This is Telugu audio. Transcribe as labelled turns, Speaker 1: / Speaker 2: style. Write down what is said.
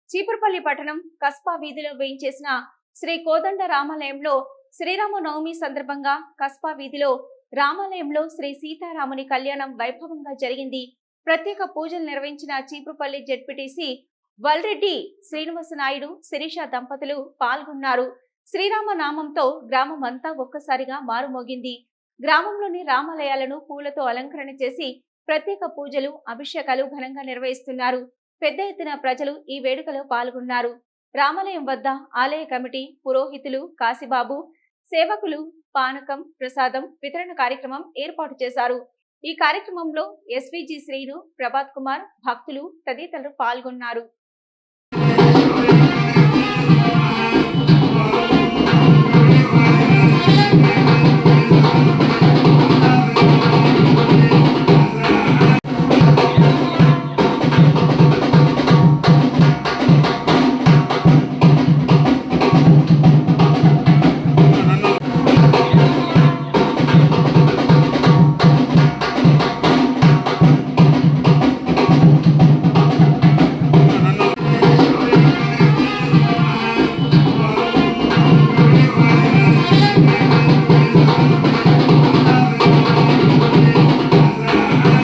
Speaker 1: చీపురుపల్లి పట్టణం కస్బా వీధిలో వేయించేసిన శ్రీ కోదండ రామాలయంలో శ్రీరామనవమి సందర్భంగా కస్బా వీధిలో రామాలయంలో శ్రీ సీతారాముని కళ్యాణం వైభవంగా జరిగింది. ప్రత్యేక పూజలు నిర్వహించిన చీపురుపల్లి జెడ్పీటీసీ వల్రెడ్డి శ్రీనివాస నాయుడు, శిరీష దంపతులు పాల్గొన్నారు. శ్రీరామ నామంతో గ్రామం అంతా ఒక్కసారిగా మారుమోగింది. గ్రామంలోని రామాలయాలను పూలతో అలంకరణ చేసి ప్రత్యేక పూజలు, అభిషేకాలు ఘనంగా నిర్వహిస్తున్నారు. పెద్ద ఎత్తున ప్రజలు ఈ వేడుకలో పాల్గొన్నారు. రామాలయం వద్ద ఆలయ కమిటీ, పురోహితులు, కాశీబాబు, సేవకులు పానకం, ప్రసాదం వితరణ కార్యక్రమం ఏర్పాటు చేశారు. ఈ కార్యక్రమంలో ఎస్వీజీ శ్రీను, ప్రభాత్ కుమార్, భక్తులు తదితరులు పాల్గొన్నారు.